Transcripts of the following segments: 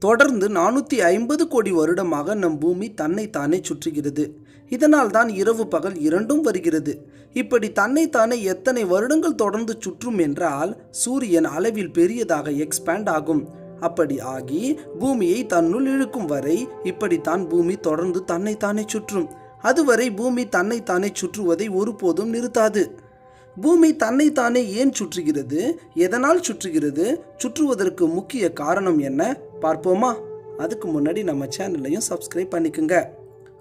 தொடர்ந்து 450 கோடி வருடமாக நம் பூமி தன்னைத்தானே சுற்றுகிறது. இதனால் தான் இரவு பகல் இரண்டும் வருகிறது. இப்படி தன்னைத்தானே எத்தனை வருடங்கள் தொடர்ந்து சுற்றும் என்றால் சூரியன் அளவில் பெரியதாக எக்ஸ்பேண்ட் ஆகும். அப்படி ஆகி பூமியை தன்னுள் இழுக்கும் வரை இப்படித்தான் பூமி தொடர்ந்து தன்னைத்தானே சுற்றும். அதுவரை பூமி தன்னைத்தானே சுற்றுவதை ஒருபோதும் நிறுத்தாது. பூமி தன்னைத்தானே ஏன் சுற்றுகிறது, எதனால் சுற்றுகிறது, சுற்றுவதற்கு முக்கிய காரணம் என்ன பார்ப்போமா? அதுக்கு முன்னாடி நம்ம சேனலையும் சப்ஸ்கிரைப் பண்ணிக்கோங்க.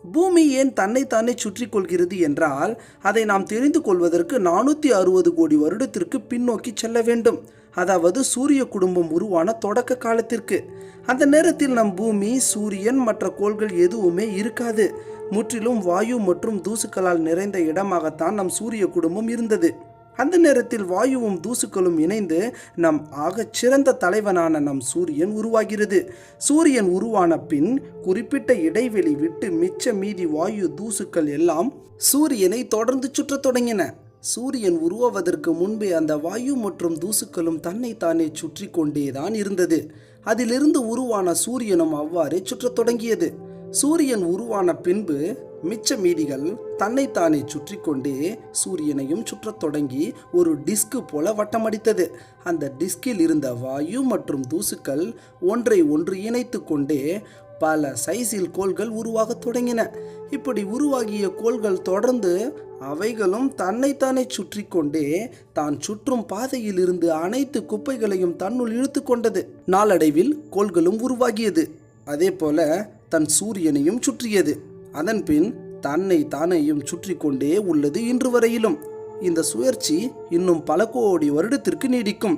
பூமி ஏன் தன்னைத்தானே சுற்றி கொள்கிறது என்றால் அதை நாம் தெரிந்து கொள்வதற்கு 460 கோடி வருடத்திற்கு பின்னோக்கி செல்ல வேண்டும். அதாவது சூரிய குடும்பம் உருவான தொடக்க காலத்திற்கு. அந்த நேரத்தில் நம் பூமி, சூரியன், மற்ற கோள்கள் எதுவுமே இருக்காது. முற்றிலும் வாயு மற்றும் தூசுக்களால் நிறைந்த இடமாகத்தான் நம் சூரிய குடும்பம் இருந்தது. அந்த நேரத்தில் வாயுவும் தூசுக்களும் இணைந்து நம் ஆகச் சிறந்த தலைவனான நம் சூரியன் உருவாகிறது. சூரியன் உருவான பின் குறிப்பிட்ட இடைவெளி விட்டு மிச்ச மீதி வாயு தூசுக்கள் எல்லாம் சூரியனை தொடர்ந்து சுற்றத் தொடங்கின. சூரியன் உருவாவதற்கு முன்பே அந்த வாயு மற்றும் தூசுக்களும் தன்னைத்தானே சுற்றி கொண்டேதான் இருந்தது. அதிலிருந்து உருவான சூரியனும் அவ்வாறே சுற்றத் தொடங்கியது. சூரியன் உருவான பின்பு மிச்ச மீதிகள் தன்னைத்தானே சுற்றி கொண்டே சூரியனையும் சுற்றத் தொடங்கி ஒரு டிஸ்கு போல வட்டமடித்தது. அந்த டிஸ்கில் இருந்த வாயு மற்றும் தூசுக்கள் ஒன்றை ஒன்று இணைத்து கொண்டே பல சைஸில் கோள்கள் உருவாக தொடங்கின. இப்படி உருவாகிய கோள்கள் தொடர்ந்து அவைகளும் தன்னைத்தானே சுற்றி கொண்டே தான் சுற்றும் பாதையில் இருந்து அனைத்து குப்பைகளையும் தன்னுள் இழுத்து கொண்டது. நாளடைவில் கோள்களும் உருவாகியது. அதே போல தன் சூரியனையும் சுற்றியது. அதன் பின் தன்னை தானையும் சுற்றி கொண்டே உள்ளது இன்று வரையிலும். இந்த சுழற்சி இன்னும் பல கோடி வருடத்திற்கு நீடிக்கும்.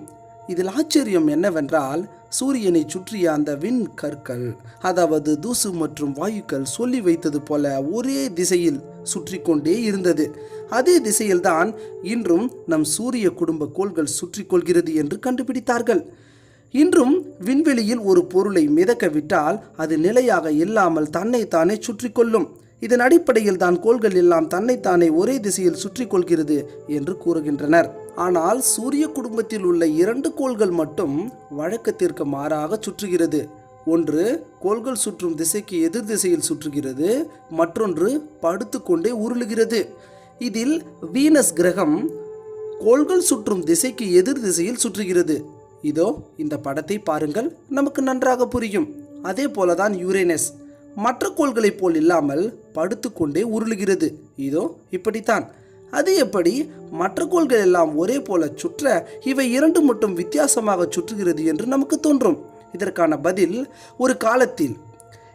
இதில் ஆச்சரியம் என்னவென்றால் சூரியனை சுற்றிய அந்த விண் கற்கள், அதாவது தூசு மற்றும் வாயுக்கள் சொல்லி வைத்தது போல ஒரே திசையில் சுற்றி கொண்டே இருந்தது. அதே திசையில்தான் இன்றும் நம் சூரிய குடும்ப கோள்கள் சுற்றி கொள்கிறது என்று கண்டுபிடித்தார்கள். இன்றும் விண்வெளியில் ஒரு பொருளை மிதக்க விட்டால் அது நிலையாக இல்லாமல் தன்னைத்தானே சுற்றி கொள்ளும். இதன் அடிப்படையில் தான் கோள்கள் எல்லாம் தன்னைத்தானே ஒரே திசையில் சுற்றி கொள்கிறது என்று கூறுகின்றனர். ஆனால் சூரிய குடும்பத்தில் உள்ள 2 கோள்கள் மட்டும் வழக்கத்திற்கு மாறாக சுற்றுகிறது. ஒன்று கோள்கள் சுற்றும் திசைக்கு எதிர் திசையில் சுற்றுகிறது, மற்றொன்று படுத்துக்கொண்டே உருளுகிறது. இதில் வீனஸ் கிரகம் கோள்கள் சுற்றும் திசைக்கு எதிர் திசையில் சுற்றுகிறது. இதோ இந்த படத்தை பாருங்கள், நமக்கு நன்றாக புரியும். அதே போலதான் யுரேனஸ் மற்ற கோள்களைப் போல் இல்லாமல் படுத்துக்கொண்டே உருளுகிறது. இதோ இப்படித்தான். அது எப்படி மற்ற கோள்கள் எல்லாம் ஒரே போல சுற்ற இவை 2 மட்டும் வித்தியாசமாக சுற்றுகிறது என்று நமக்கு தோன்றும். இதற்கான பதில், ஒரு காலத்தில்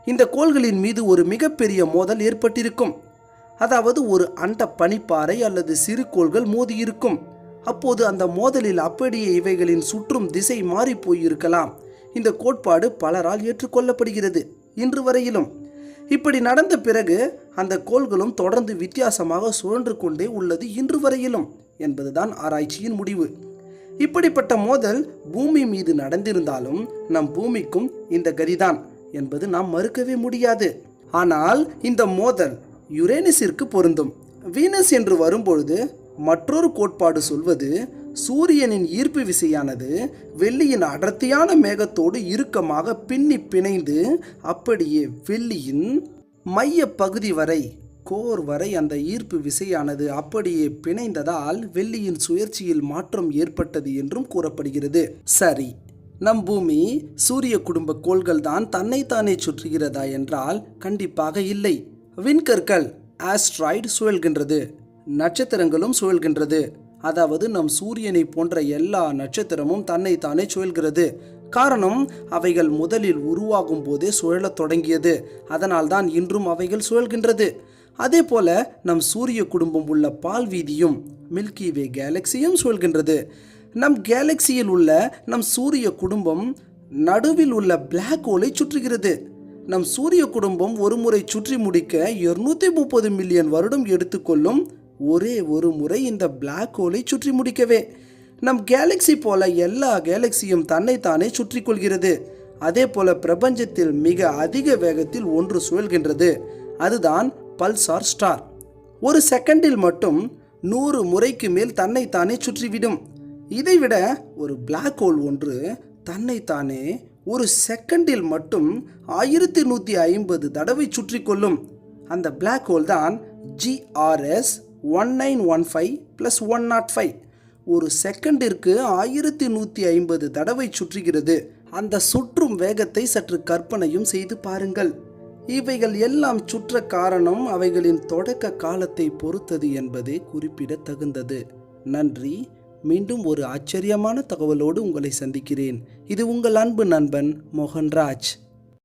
இந்த கோள்களின் மீது ஒரு மிகப்பெரிய மோதல் ஏற்பட்டிருக்கும். அதாவது ஒரு அண்ட பனிப்பாறை அல்லது சிறு கோள்கள் மோதி இருக்கும். அப்போது அந்த மோதலில் அப்படியே இவைகளின் சுற்றும் திசை மாறி போயிருக்கலாம். இந்த கோட்பாடு பலரால் ஏற்றுக்கொள்ளப்படுகிறது இன்று வரையிலும். இப்படி நடந்த பிறகு அந்த கோள்களும் தொடர்ந்து வித்தியாசமாக சுழன்று கொண்டே உள்ளது இன்று வரையிலும் என்பதுதான் ஆராய்ச்சியின் முடிவு. இப்படிப்பட்ட மோதல் பூமி மீது நடந்திருந்தாலும் நம் பூமிக்கும் இந்த கதிதான் என்பது நாம் மறுக்கவே முடியாது. ஆனால் இந்த மோதல் யுரேனஸிற்கு பொருந்தும். வீனஸ் என்று வரும்பொழுது மற்றொரு கோட்பாடு சொல்வது, சூரியனின் ஈர்ப்பு விசையானது வெள்ளியின் அடர்த்தியான மேகத்தோடு இறுக்கமாக பின்னி பிணைந்து அப்படியே வெள்ளியின் மைய பகுதி வரை, கோர் வரை அந்த ஈர்ப்பு விசையானது அப்படியே பிணைந்ததால் வெள்ளியின் சுழற்சியில் மாற்றம் ஏற்பட்டது என்றும் கூறப்படுகிறது. சரி, நம் பூமி சூரிய குடும்ப கோள்கள் தான் தன்னைத்தானே சுற்றுகிறதா என்றால் கண்டிப்பாக இல்லை. விண்கற்கள், ஆஸ்ட்ராய்டு சுழல்கின்றது, நட்சத்திரங்களும் சுழல்கின்றது. அதாவது நம் சூரியனை போன்ற எல்லா நட்சத்திரமும் தன்னைத்தானே சுழல்கிறது. காரணம், அவைகள் முதலில் உருவாகும் போதே சுழலத் தொடங்கியது. அதனால்தான் இன்றும் அவைகள் சுழல்கின்றது. அதே போல நம் சூரிய குடும்பம் உள்ள பால்வீதியும் மில்கி வே கேலக்சியும் சுழல்கின்றது. நம் கேலக்சியில் உள்ள நம் சூரிய குடும்பம் நடுவில் உள்ள பிளாக் ஹோலை சுற்றுகிறது. நம் சூரிய குடும்பம் ஒரு முறை சுற்றி முடிக்க 230 மில்லியன் வருடம் எடுத்துக்கொள்ளும். ஒரே ஒரு முறை இந்த பிளாக் ஹோலை சுற்றி முடிக்கவே. நம் கேலக்சி போல எல்லா கேலக்சியும் தன்னைத்தானே சுற்றி கொள்கிறது. அதே போல பிரபஞ்சத்தில் மிக அதிக வேகத்தில் ஒன்று சுழல்கின்றது. அதுதான் பல்சார் ஸ்டார். ஒரு செகண்டில் மட்டும் 100 முறைக்கு மேல் தன்னைத்தானே சுற்றிவிடும். இதைவிட ஒரு பிளாக் ஹோல் ஒன்று தன்னைத்தானே ஒரு செகண்டில் மட்டும் 1150 தடவை சுற்றி கொள்ளும். அந்த பிளாக் ஹோல் தான் GRS 1915+105. ஒரு செகண்டிற்கு 1150 தடவை சுற்றுகிறது. அந்த சுற்றும் வேகத்தை சற்று கற்பனையும் செய்து பாருங்கள். இவைகள் எல்லாம் சுற்ற காரணம் அவைகளின் தொடக்க காலத்தை பொறுத்தது என்பதே குறிப்பிடத்தகுந்தது. நன்றி. மீண்டும் ஒரு ஆச்சரியமான தகவலோடு உங்களை சந்திக்கிறேன். இது உங்கள் அன்பு நண்பன் மோகன்ராஜ்.